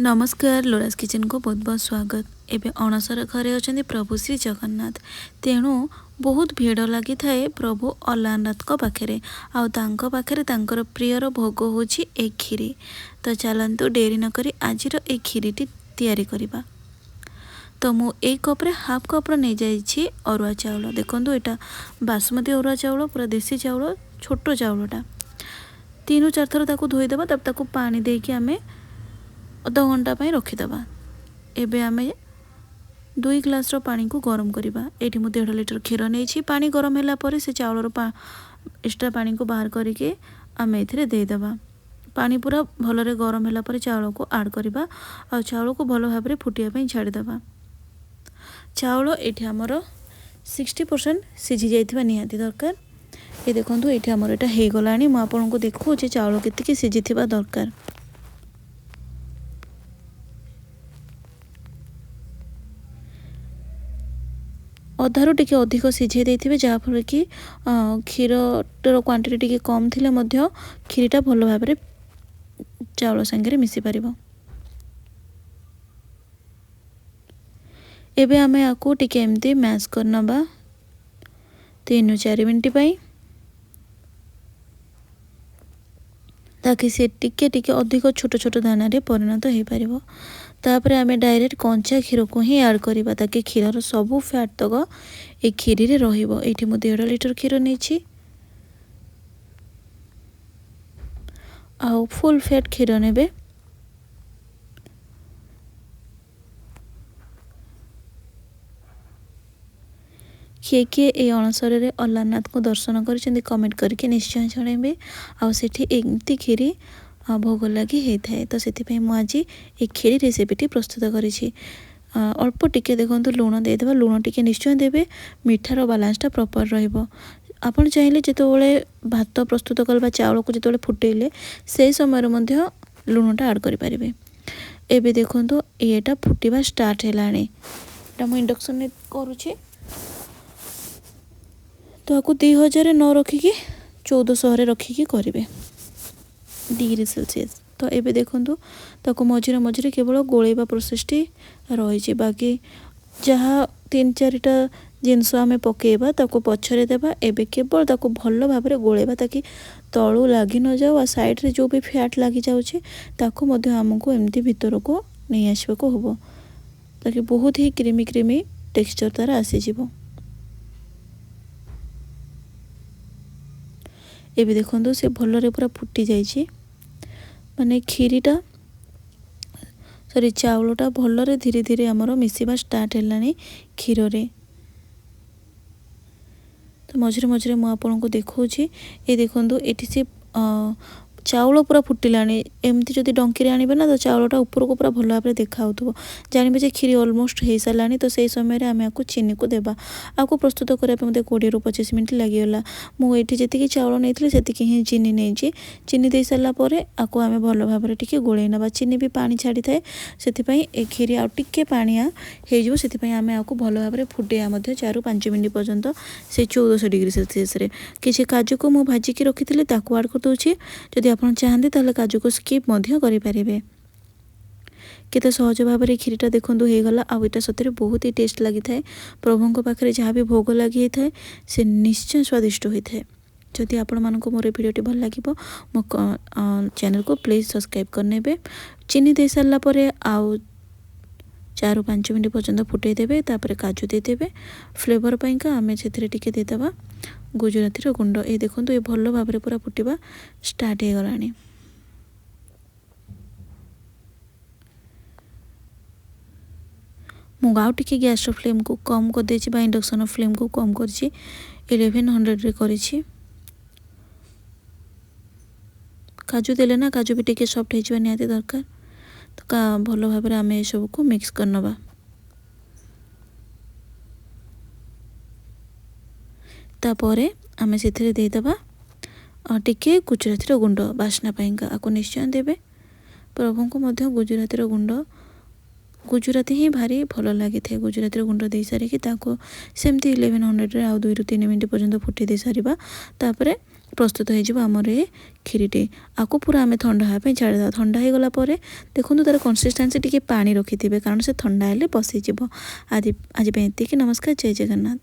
नमस्कार लोरास किचन को बहुत बहुत स्वागत। एबे अणसर घरे अच्छा प्रभु श्री जगन्नाथ तेणु बहुत भीड़ लगी थाए प्रभु अल्लाहनाथ को पाखे आखिर प्रियर भोग हूँ ए खीरी। तो चलतु डेरी नक आज ए खीरीटी तैयारी करबा। तो मु एक कप्रे हाफ कप्र नहीं जाइए अरुआ चाउल। देखो यहाँ बासमती अरुआ चाउल पूरा देसी चाउल छोट चाउलटा 3-4 थर ताकू धोईदेवा तब ताकू पानी देके आमे अधा घंटा रखीदे। एबे आमे 2 ग्लास पानी को गरम करवा। ये मुझे 1.5 लिटर क्षीर नहीं पानी गरम होला पर से चाउलर एक्स्ट्रा पानी को बाहर करके आम एदेदेवा। पानी पूरा भलरे गरम होला पर चाउल को ऐड करवा और चाउल को भल भाव फुटिया छाड़ीदेवा। चाउल ये आमर 60% सिझी जाइथिबा निहाती दरकार। ये देखो ये आमर यहाँ हो गला। मुझे देखो चाउल केतिकी सिझी दरकार। अधारू टिके अधिक सिझे देथिबे जहाँफल कि क्षीरर क्वांटिटी टिके कम थिले मध्य क्षीरीटा भल भाव चाउल संगे मिसी पारिबो। एबे आमे आकु टिके एमती मैश करनबा 3-4 मिनिट पई ताकि से टिके टिके अधिक छोट छोट दाना रे परिणत हो पारिबो। तापर आमे डायरेक्ट कंचा क्षीर को ही ऐड करबा ताकि क्षीरर सबू फैट तक ए खीरी रे रहिबो। एठी मु 1.5 लिटर क्षीर नेछि आउ फुल फैट क्षीर नेबे। किए किए ए अणसर रे अल्लाहनाथ को दर्शन करिसेंती कमेंट करके निश्चय जणाइबे। आउ सेठी एमती खीरी भोग लगी होता है। तो से मुझे ये खीरी रेसिपीटी प्रस्तुत करी। अल्प टिके देखो लुण देदेवा। लुण टिके निश्चय देवे मिठार बालांसटा प्रॉपर रहिबो। आपण चाहिए जितेबाला भात प्रस्तुत कल चाउल को जिते फुटेले से समय लुणटा ऐड करें। एबे देखो येटा फुटिबा स्टार्ट है। मु इंडक्शन करुँचे तो आपको 2000 न रखिकी 1400 रखिकी करेंगे डिग्री सेल्सियस। तो एबे देखंतु ताको मझिरे मझिरे केवल गोलेबा प्रोसेसटी रही। बाकी जहाँ 3-4टा जिनस आमे पकेबा ताको पछरे देबा। एबे केवल ताको भल भाबरे गोलेबा ताकि तळु लागी न जाओ आ साइड रे जो भी फैट लागी जाउछि ताको मध्य हमको एमती भीतर को नहीं आसबा को होबो ताकि बहुत ही क्रीमी क्रीमी टेक्सचर तार आसी जिवो। एबे देखंतु से भलरे पूरा फुटी जाइछि माने खीरीटा सॉरी चाउलटा भलरे धीरे धीरे आमर मिसिबा स्टार्ट हेलानी क्षीर रे। तो मझिरे मझिरे मु आपनको देखौछि। ए देखंतु एठी से चाउल पूरा फुटिलानी। एमती जदि डंकी आनिबे ना तो चाउलटा ऊपर को पूरा भल भाव देखा होथबो जानिबे जे खीरी ऑलमोस्ट हो सारानी। तो से समय आमे आकु चीनी को देबा। आकु प्रस्तुत करबा मते 20-25 मिनिट लागिगला। मु एठी जेतिकी चाउल नेइथिले सेतिकी ही चीनी नेइछि। चीनी दे सारा परे आकु आमे भल भाव टिके गोळेइ नबा। चीनी भी पानी छाड़ी थाए सेति पई ए खीरी आ टिके पानिया हे जिवो। सेति पई आमे आकु भल भाव फुटेया मध्य 4-5 मिनिट पर्यंत से 1400 डिग्री सेल्सियस रे। किछि काजू को मु भाजी की रखिथिले ताकु ऐड कर दोछि। जदि आपण चाहते ताले काजू को स्किप मध्य करि पारिबे। केते सहज भाव में खीरीटा देखंतु हो गला। आ एटा सतरे बहुत ही टेस्ट लगी थाए। प्रभु को पाखरे जहाँ भी भोग लगी थाए से निश्चय स्वादिष्ट होता है। जदि आपण मानको मोर वीडियोटी भल लागिबो मो चैनल को प्लीज सब्सक्राइब करनेबे। चीनी दे सारा परे आउ 4-5 मिनिट पर्यंत फुटे देबे। तापर काजू दे देबे फ्लेवर पाइका आमे सेथिरे टिके दे देबा गुजराती गुंड। ये देखंतु ये भल भाव में पूरा फुटिबा स्टार्ट हो गलानी। मु आउ टिके गैस फ्लेम को कम कर देछि बा इंडक्शन फ्लेम को कम करछि 1100 रे करिछि। काजू देले ना काजू भी टिके सॉफ्ट हो निहाती दरकार। तो का भल भाव में आमे सब को मिक्स करनबा। तापरे आमे सेथिरे दे देबा टिके गुजराती गुंड बास्ना पाइका। आको निश्चय देबे। प्रभु को मध्य गुजराती गुंड गुजराती ही भारी भल लगी था गुजराती गुंड दे सारिकी सेमती 1100 आउ 2 ରୁ 3 मिनट पर्यंत फुटे दे सारिबा तापर प्रस्तुत हो आमर ये खीरीटे आपको पूरा आम ठंडा हाँपी छाड़ीदा ठंडा हो गला देखो तार कंसिस्टेंसी टी पानी रखी थे कारण से ठंडा हेले बसईज आज एति नमस्कार जय जगन्नाथ।